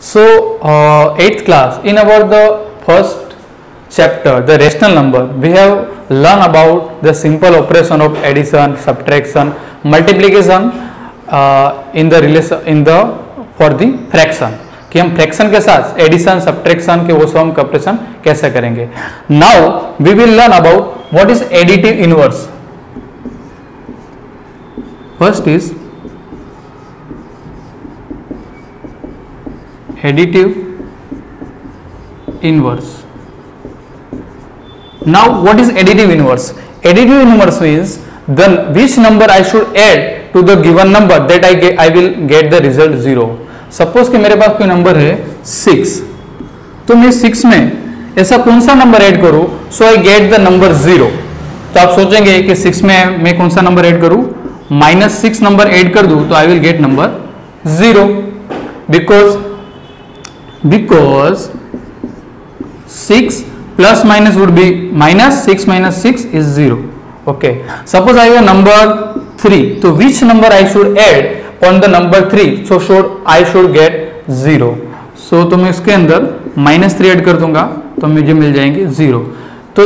So, 8th class, in about the first chapter, the rational number, we have learned about the simple operation of addition, subtraction, multiplication in the relation for the fraction, कि हम fraction के साथ addition subtraction के वो सम का operation कैसे करेंगे. Now we will learn about what is additive inverse. First is additive inverse. Now what is additive inverse? Additive inverse means then which number I should add to the given number that I will get the result 0. Suppose कि मेरे पास कोई number है 6, तो मैं 6 में ऐसा कौन सा नंबर ऐड करूं so I get the number 0. तो आप सोचेंगे कि 6 में मैं कौन सा नंबर ऐड करूं, -6 नंबर ऐड कर दूं तो I will get number 0 because 6 plus minus would be -6 minus 6 is 0. Okay, suppose I have a number 3, so which number I should add on the number 3 so I should get 0. so तो मैं इसके अंदर -3 add कर दूंगा तो मुझे मिल जाएंगे 0. तो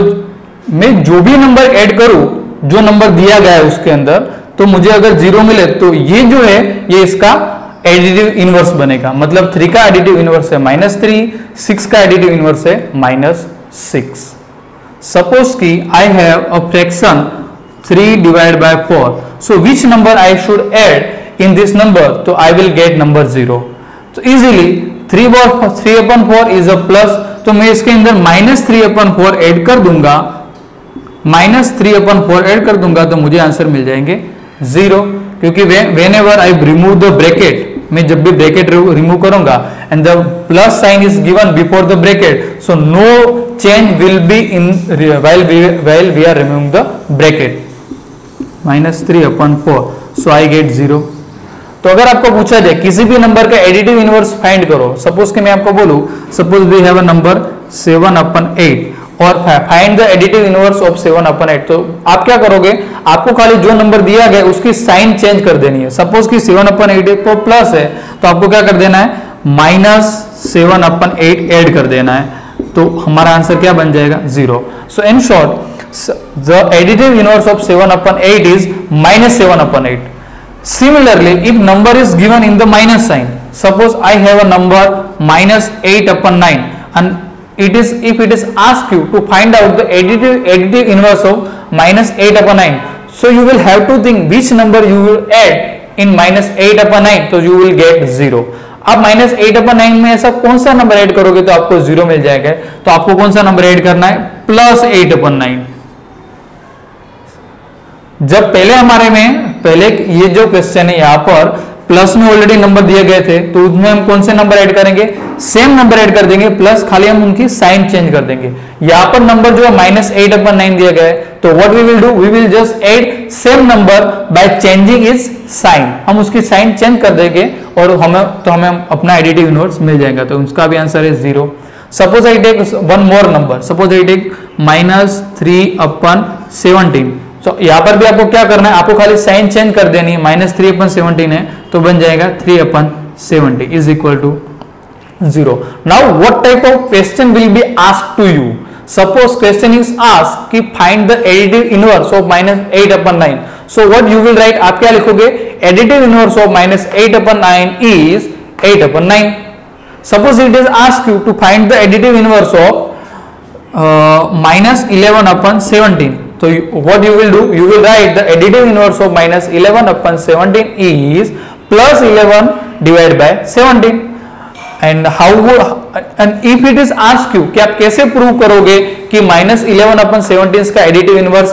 मैं जो भी नंबर ऐड करूं जो नंबर दिया गया है उसके अंदर, तो मुझे अगर 0 मिले तो ये जो है ये इसका एडिटिव इनवर्स बनेगा. मतलब 3 का एडिटिव इनवर्स है -3, 6 का एडिटिव इनवर्स है -6. सपोज कि आई have a fraction 3 divide by 4, so which number I should add in this number, तो आई विल गेट नंबर 0. तो इजीली 3/4 इज अ प्लस, तो मैं इसके अंदर -3/4 ऐड कर दूंगा, -3/4 ऐड कर दूंगा तो मुझे आंसर मिल जाएंगे 0. क्योंकि whenever I remove the bracket, मैं जब भी ब्रैकेट रिमूव करूंगा and the plus sign is given before the bracket, so no change will be in while we are removing the bracket. -3/4, so I get 0. तो अगर आपको पूछा जाए किसी भी नंबर का एडिटिव इनवर्स फाइंड करो, सपोज कि मैं आपको बोलूं suppose we have a number 7/8 और find the additive inverse of 7/8, तो आप क्या करोगे, आपको खाली जो नंबर दिया गया उसकी साइन चेंज कर देनी है. सपोज कि 7/8 को प्लस है तो आपको क्या कर देना है, -7/8 ऐड कर देना है, तो हमारा आंसर क्या बन जाएगा 0. So in short the additive inverse of 7/8 is -7/8. Similarly if number is given in the minus sign, suppose I have a number -8/9 and if it is asked you to find out the additive inverse of -8/9, so you will have to think which number you will add in -8/9, तो you will get 0. अब -8/9 में ऐसा कौन सा number add करोगे तो आपको 0 मिल जाएगा, तो आपको कौन सा नंबर ऐड करना है, +8/9. जब पहले ये जो क्वेश्चन है यहाँ पर प्लस में ऑलरेडी नंबर दिए गए थे, तो उसमें हम कौन से नंबर ऐड करेंगे, सेम नंबर ऐड कर देंगे, प्लस खाली हम उनकी साइन चेंज कर देंगे. यहाँ पर नंबर जो है -8/9 दिया गया है, तो what we will do, we will just add same number by changing is sign. हम उसकी साइन चेंज कर देंगे और हमें अपना एडिटिव इनवर्स मिल जाएगा, तो उसका भी आंसर है 0. Suppose I take one more number, suppose I take -3/17. तो यहाँ पर भी आपको क्या करना है, आपको खाली साइन चेंज कर देनी है, -3/17 है तो बन जाएगा 3/70 is equal to 0. Now what type of question will be asked to you. Suppose question is asked कि find the additive inverse of -8/9, so what you will write, आप क्या लिखोगे, additive inverse of -8/9 is 8/9. Suppose it is asked you to find the additive inverse of -11/17, so what you will do, you will write the additive inverse of -11/17 is +11 divided by 17. and if it is asked you कि आप कैसे prove करोगे कि -11/17 का additive inverse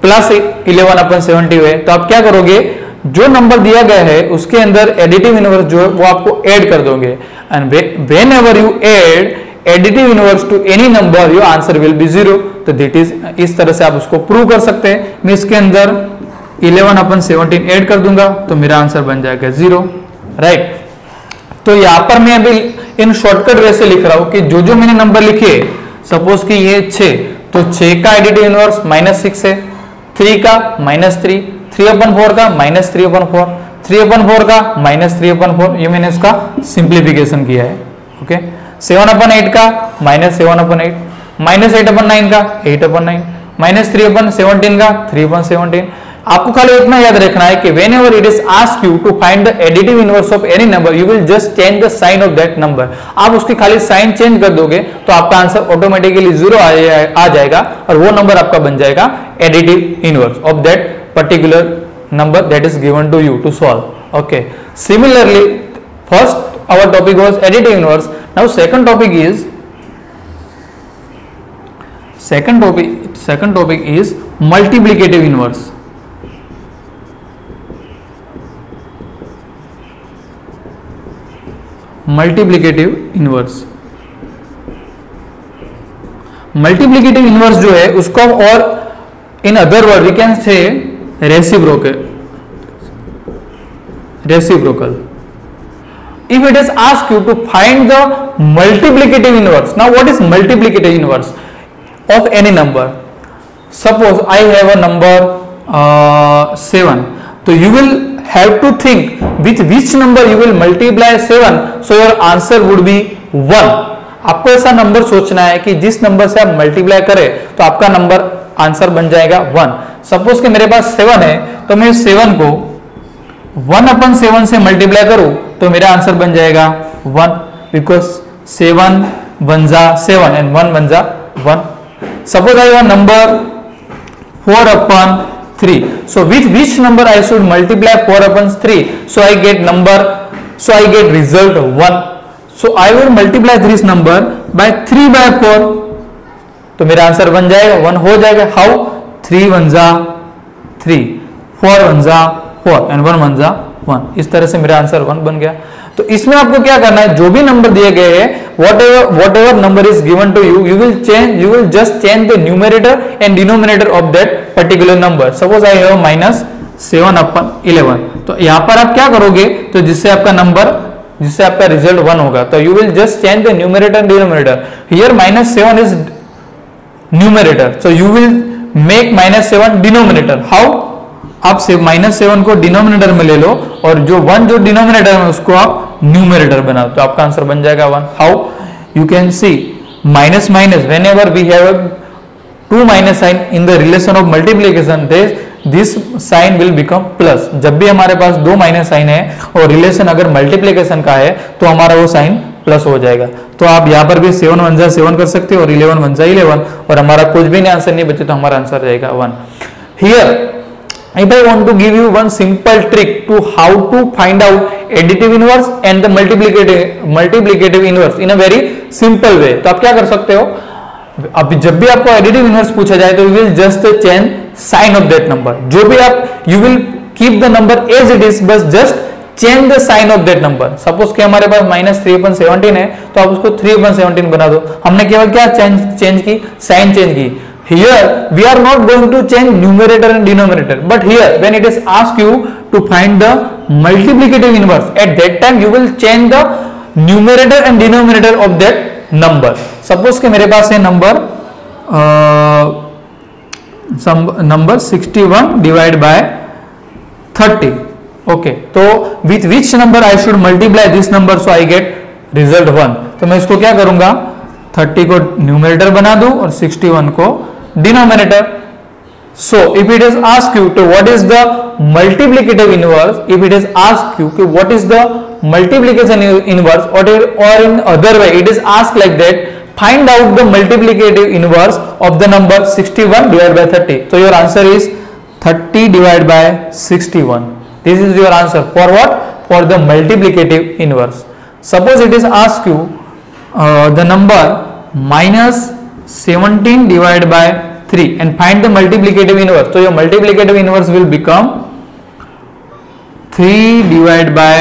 +11/17 है, तो आप क्या करोगे, जो नंबर दिया गया है उसके अंदर एडिटिव इनवर्स जो है वो आपको ऐड कर दोगे, and whenever you add additive inverse two any number your answer will be 0. तो दैट इज, इस तरह से आप उसको प्रूव कर सकते हैं. मैं इसके अंदर 11/17 ऐड कर दूंगा तो मेरा आंसर बन जाएगा 0. राइट. तो यहां पर मैं अभी इन शॉर्टकट वे से लिख रहा हूं कि जो मैंने नंबर लिखे, सपोज कि ये 6, तो 6 का एडिटिव इनवर्स -6 है, 3 का -3, 3/4 का -3/4, 3/4 का -3/4, ये मैंने इसका सिंप्लीफिकेशन किया है। ओके, 7/8 का -7/8, -8/9 का 8/9, -3/17 का 3/17। आपको खाली इतना याद रखना है कि whenever it is asked you to find the additive inverse of any number, you will just change the sign of that number। आप उसकी खाली साइन चेंज कर दोगे तो आपका आंसर ऑटोमेटिकली 0 आ जाएगा और वो नंबर आपका बन जाएगा additive inverse of that particular number that is given to you to solve. Okay, similarly first our topic was additive inverse. Now second topic is multiplicative inverse. Multiplicative inverse जो है उसको हम और in other word we can say reciprocal. If it is asked you to find the multiplicative inverse, now what is multiplicative inverse of any number? Suppose I have a number 7, so you will have to think with which number you will multiply 7, so your answer would be 1. आपको ऐसा number सोचना है कि जिस number से आप multiply करें तो आपका नंबर आंसर बन जाएगा 1। सपोज कि मेरे पास 7 है तो मैं 7 को 1/7 से मल्टीप्लाई करूं तो मेरा आंसर बन जाएगा 1, बिकॉज 7 1 जा 7 एंड 1 1 जा 1। Suppose I have number 4/3, so with which number I should multiply 4/3, so I get result 1, so I will multiply this number by 3/4, तो मेरा आंसर बन जाएगा 1 हो जाएगा। हाउ? 3 1 जा 3, 4 1 जा 4 एंड 1 1 जा 1। इस तरह से मेरा आंसर 1 बन गया। तो इसमें आपको क्या करना है, जो भी नंबर दिए गए हैं, whatever number is given to you, you will just change the numerator and denominator of that particular number. Suppose I have -7/11, तो यहाँ पर आप क्या करोगे, तो जिससे आपका रिजल्ट 1 होगा, तो you will just change the numerator and denominator. Here -7 is numerator, so you will make -7 denominator. How? आप -7 को डिनोमिनेटर में ले लो और जो 1 जो डिनोमिनेटर में उसको आप न्यूमरेटर बनाओ, तो आपका आंसर बन जाएगा 1। How? You can see minus minus whenever we have 2 minus sign in the relation of multiplication, this sign will become plus. जब भी हमारे पास 2 माइनस साइन है और रिलेशन अगर मल्टीप्लिकेशन का है तो हमारा वो साइन प्लस हो जाएगा। तो आप यहाँ पर भी 7 1 जा 7 कर सकते हो और 11 1 जा 11, और हमारा कुछ भी नहीं आंसर नहीं बचे तो हमारा आंसर रहेगा 1। Here if I want to give you one simple trick to how to find out additive inverse and the multiplicative inverse in a very simple way, तो आप क्या कर सकते हो, अब जब भी आपको additive inverse पूछा जाए तो you will just change sign of that number। जो भी आप you will keep the number as it is, बस just change the sign of that number। Suppose कि हमारे पास -3/17 है तो आप उसको 3/17 बना दो। हमने केवल क्या चेंज की, साइन चेंज की। Here we are not going to change numerator and denominator, but here when it is asked you to find the multiplicative inverse, at that time you will change the numerator and denominator of that number। Suppose कि मेरे पास है number 61 divide by 30। Okay, तो with which number I should multiply this number so I get result 1। तो मैं इसको क्या करूंगा, 30 को न्यूमरेटर बना दूं और 61 को denominator. So if it is asked you to what is the multiplicative inverse, if it is asked you to what is the multiplication inverse, or in other way it is asked like that, find out the multiplicative inverse of the number 61 divided by 30, so your answer is 30 divided by 61। This is your answer for what? For the multiplicative inverse। Suppose it is asked you the number -17 divided by 3 and find the multiplicative inverse, so your multiplicative inverse will become 3 divided by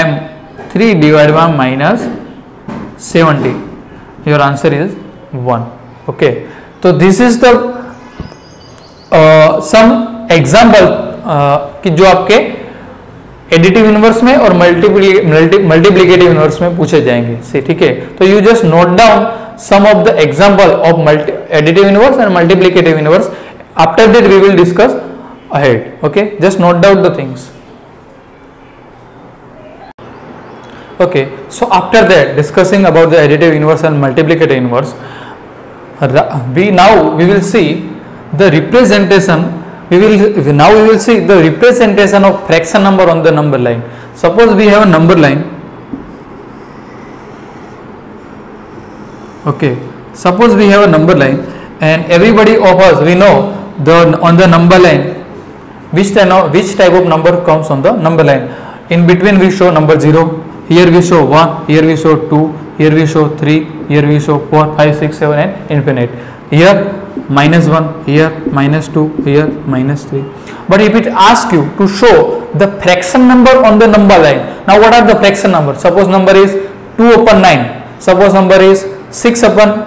-17, your answer is 1। okay, so this is the some example कि जो आपके additive inverse में और multiplicative inverse में पूछे जाएंगे। ठीक है, तो you just note down some of the example of additive inverse and multiplicative inverse. After that we will discuss ahead। okay, just note down the things। Okay, so after that discussing about the additive inverse and multiplicative inverse, we will see the representation. We will see the representation of fraction number on the number line. Suppose we have a number line. Okay, suppose we have a number line, and everybody of us, we know on the number line which type of number comes on the number line. In between we show number 0, here we show 1, here we show 2, here we show 3, here we show 4, 5, 6, 7 and infinite. Here -1, here -2, here -3. But if it asks you to show the fraction number on the number line, now what are the fraction numbers? Suppose number is 2/9, suppose number is 6/7,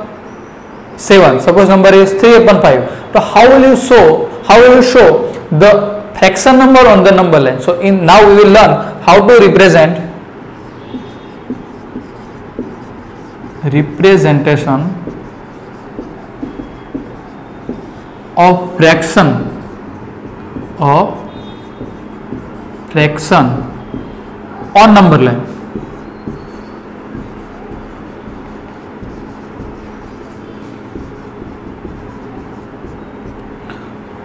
suppose number is 3/5. So how will you show the fraction number on the number line? So now we will learn how to representation of fraction on number line.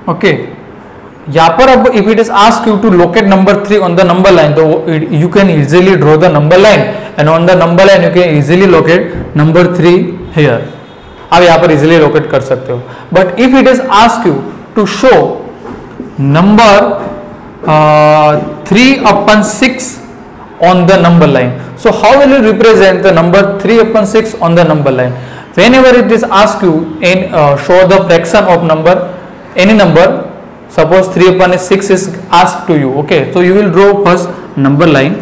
Okay, यहाँ पर अब if it is asked you to locate number 3 on the number line, तो you can easily draw the number line, and on the number line you can easily locate number 3 here. आप यहाँ पर easily locate कर सकते हो. But if it is asked you to show number 3/6 on the number line, so how will you represent the number 3/6 on the number line? Whenever it is asked you in show the fraction of number, any number, suppose 3/6 is asked to you. Okay, so you will draw first number line.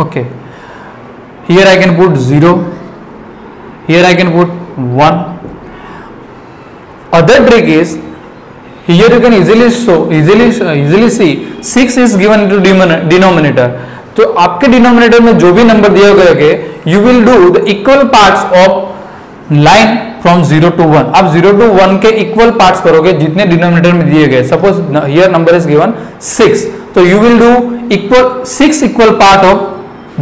Okay, here I can put 0, here I can put 1. Other trick is, here you can easily see 6 is given into denominator. तो आपके denominator में जो भी number दिया गया, you will do the equal parts of line from 0 to 1. आप 0 to 1 के equal parts करोगे जितने डिनोमिनेटर में दिए गए. Suppose here number is given 6, तो you will do 6 equal part of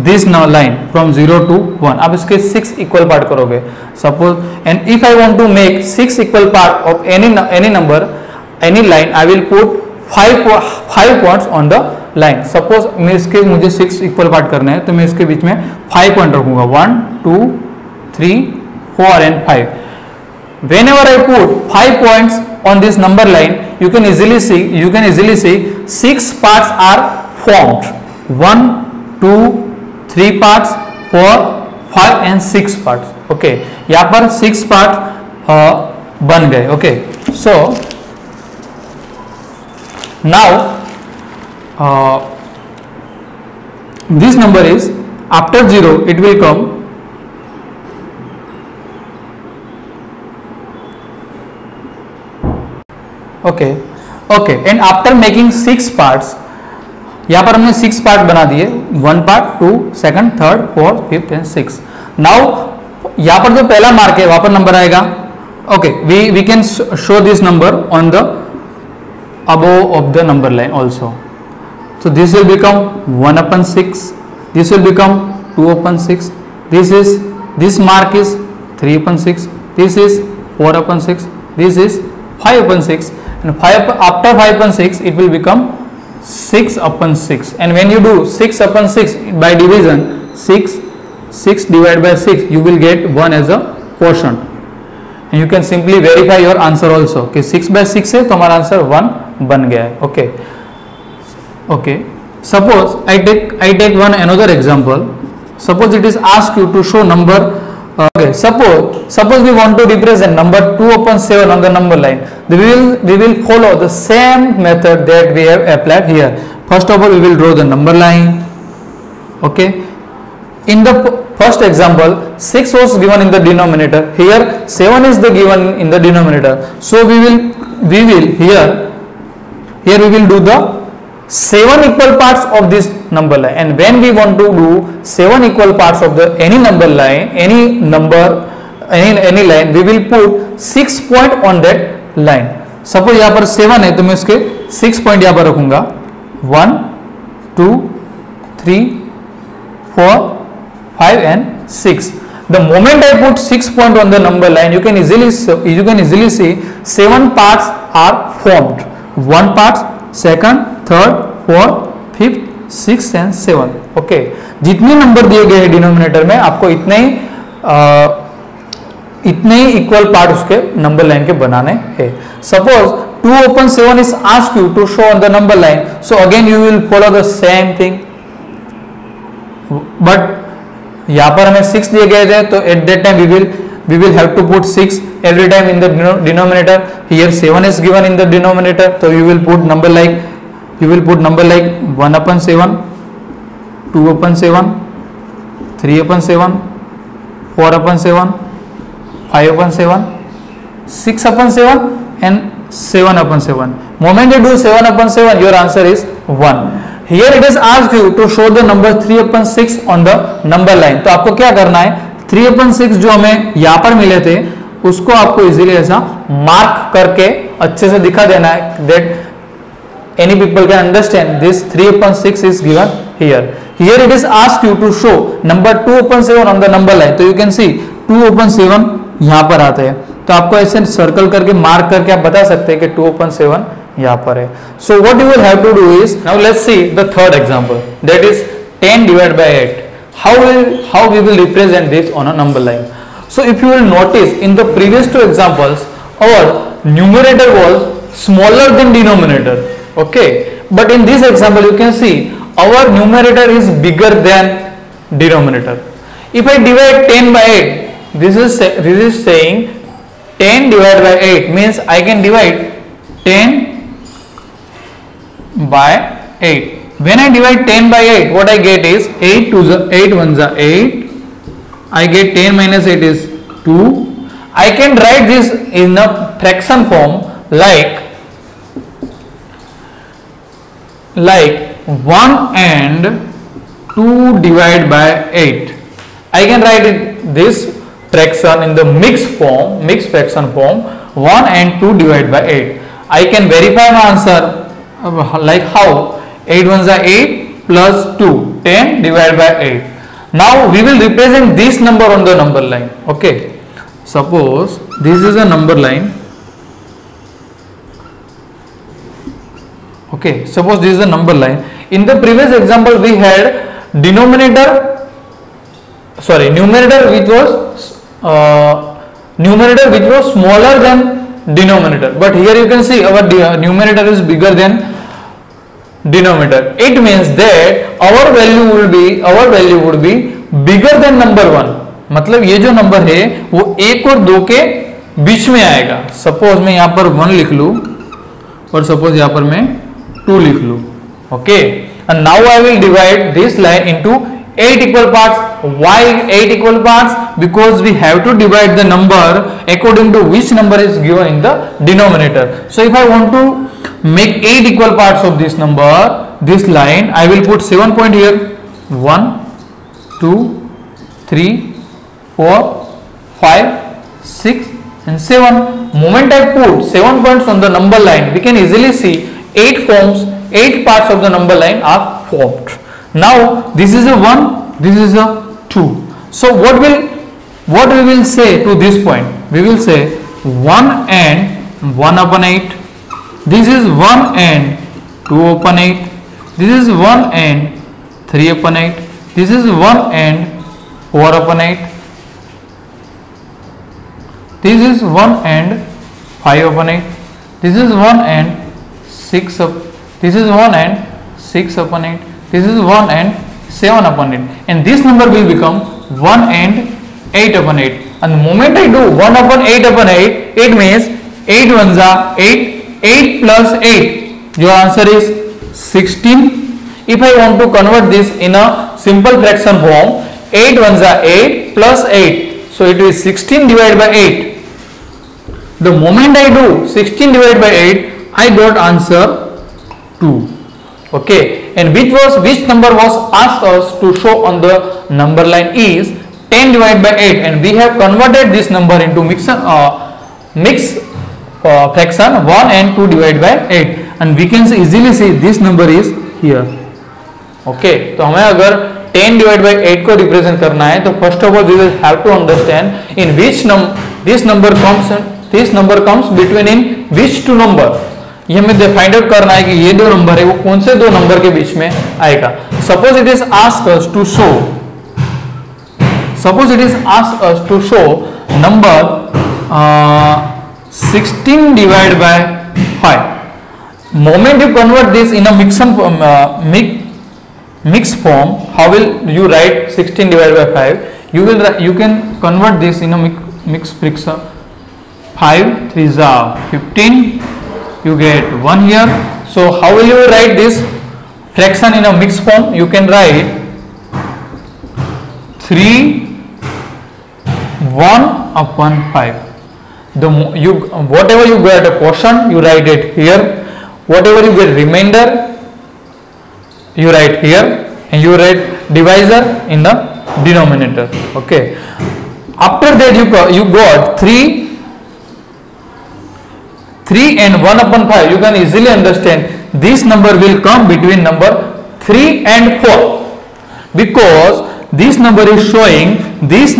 this line from 0 to 1. आप इसके 6 इक्वल पार्ट करोगे. Suppose and if I want to make 6 equal part of any number, any line, I will put 5 points on the line. Suppose मुझे 6 equal part करने हैं, तो मैं इसके बीच में 5 पॉइंट रखूंगा. 1, 2, 3, 4 and 5. Whenever I put 5 points on this number line, you can easily see 6 parts are formed. 1, 2, 3 parts, 4, 5 and 6 parts. Okay, यहाँ पर 6 पार्ट बन गए. Okay, so now this number is after 0 it will come okay, and after making 6 parts, यहाँ पर हमने 6 part बना दिए. 1 part, 2, 2nd, 3rd, 4th, 5th and 6th. Now यहाँ पर जो पहला मार्क है वहां पर नंबर आएगा. Okay, we can show this number on the above of the number line also. So this will become 1/6, this will become 2/6, this mark is 3/6, this is 4/6, this is 5/6, and after 5/6 it will become 6/6. And when you do 6/6 by division, 6 divided by 6, you will get 1 as a quotient, and you can simply verify your answer also कि 6/6 है तो हमारा answer 1 बन गया है. Okay, suppose I take one another example. Suppose it is asked you to show number. Okay, suppose we want to represent number 2/7 on the number line. We will follow the same method that we have applied here. First of all, we will draw the number line. Okay, in the first example 6 was given in the denominator, here 7 is the given in the denominator. So we will here we will do the 7 equal parts of this number line. And when we want to do 7 equal parts of the any number line, any line, we will put 6 point on that line. Suppose यहाँ पर 7 है तो मैं इसके 6 point यहाँ पर रखूंगा. 1, 2, 3, 4, 5 and 6. The moment I put 6 point on the number line, you can easily see 7 parts are formed. 1 part, second, third, fourth, fifth, six and seven. Okay, जितने नंबर दिए गए हैं डिनोमिनेटर में आपको इतने ही इक्वल पार्ट उसके नंबर लाइन के बनाने हैं. Suppose 2 upon 7 is asked you to show on the number line, so again you will follow the same thing, but यहाँ पर हमें 6 दिए गए थे, तो at that time we will have to put 6 every time in the denominator. Here 7 is given in the denominator, so you will put number like 1 upon 7, 2 upon 7, 3 upon 7, 4 upon 7, 5 upon 7, 6 upon 7 and 7 upon 7. Moment you do 7 upon 7, your answer is 1. Here it is asked you to show the number 3 upon 6 on the number line. तो आपको क्या करना है, 3 upon 6 जो हमें यहाँ पर मिले थे उसको आपको इजीली ऐसा मार्क करके अच्छे से दिखा देना है, that any people can understand this 3 upon 6 is given here. Here it is asked you to show number 2 upon 7 on the number line. तो you can see 2 upon 7 यहाँ पर आते हैं, तो आपको ऐसे सर्कल करके मार्क करके आप बता सकते हैं कि 2 upon 7 यहाँ पर है. So what you will have to do is, now let's see the third example, that is 10 divided by 8. How we will represent this on a number line. So if you will notice in the previous two examples, our numerator was smaller than denominator. Okay, but in this example you can see our numerator is bigger than denominator. If I divide 10 by 8, this is saying 10 divided by 8 means I can divide 10 by 8. When I divide 10 by 8, what I get is 8 ones are 8. I get 10 minus 8 is 2. I can write this in a fraction form like 1 and 2 divided by 8. I can write this fraction in the mixed fraction form, 1 and 2 divided by 8. I can verify my answer like how, 8 ones are 8 plus 2, 10 divided by 8. Now we will represent this number on the number line. Okay, suppose this is a number line. Okay, suppose this is a number line. In the previous example we had numerator which was smaller than denominator, but here you can see our numerator is bigger than denominator. It means that our value would be bigger than number 1. मतलब ये जो number है वो 1 और 2 के बीच में आएगा. सपोज मैं यहाँ पर 1 लिख लूँ और सपोज यहाँ पर मैं 2 लिख लूँ. Okay, and now I will divide this line into 8 equal parts. Why 8 equal parts? Because we have to divide the number according to which number is given in the denominator. So if I want to make 8 equal parts of this number, this line, I will put 7 point here. 1, 2, 3, 4, 5, 6 and 7. Moment I put 7 points on the number line, we can easily see 8 parts of the number line are formed. Now this is a 1, this is a 2. So what we will say to this point? We will say 1 and 1 upon 8. This is 1 and 2 upon 8. This is 1 and 3 upon 8. This is 1 and 4 upon 8. This is 1 and 5 upon 8. This is 1 and 6 up. This is 1 and 6 upon 8. This is 1 and 7 upon 8. And this number will become 1 and 8 upon 8. And the moment I do 1 upon 8 upon 8, it means 8 ones are 8. 8 plus 8. Your answer is 16. If I want to convert this in a simple fraction form, 8 ones are 8 plus 8. So it is 16 divided by 8. The moment I do 16 divided by 8, I got answer 2. Okay, and which number was asked us to show on the number line is 10 divided by 8, and we have converted this number into mixed fraction 1 and 2 divided by 8, and we can easily see this number is here. Okay तो हमें अगर 10 divide by 8 को represent करना है तो first of all we will have to understand in which this number comes between in which two number. ये हमें find out करना है कि ये दो नंबर है वो कौन से दो नंबर के बीच में आएगा। Suppose it is ask us to show number 16 divide by 5। Moment you convert this in a mixed form, how will you write 16 divided by 5? You can convert this in a mixed fraction. 5 3s are 15. You get 1 here. So how will you write this fraction in a mixed form? You can write 3 1 upon 5. Whatever you get a portion, you write it here. Whatever you get remainder, you write here, and you write divisor in the denominator. Okay. After that you got 3 and 1 upon 5. You can easily understand this number will come between number 3 and 4 because this number is showing this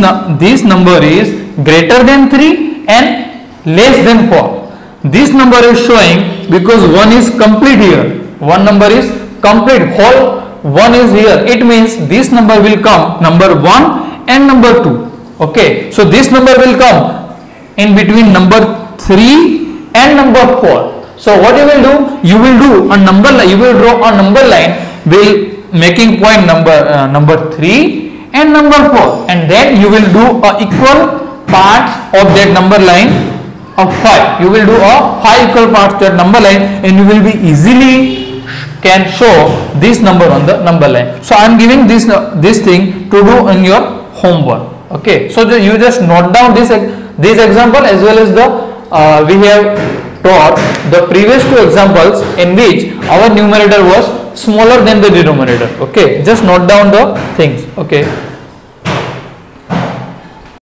number is greater than 3 and less than 4. This number is showing because 1 is complete here. One number is complete, whole 1 is here. It means this number will come number 1 and number 2. Okay, so this number will come in between number 3 and number 4. So what you will do? You will do a number line. You will draw a number line will making point number 3 and number 4, and then you will do a equal parts of that number line of 5. You will do a 5 equal parts to that number line, and you will be easily can show this number on the number line. So I am giving this thing to do in your homework. Okay, so you just note down this example as well as the we have taught the previous two examples in which our numerator was smaller than the denominator. Okay, just note down the things. Okay.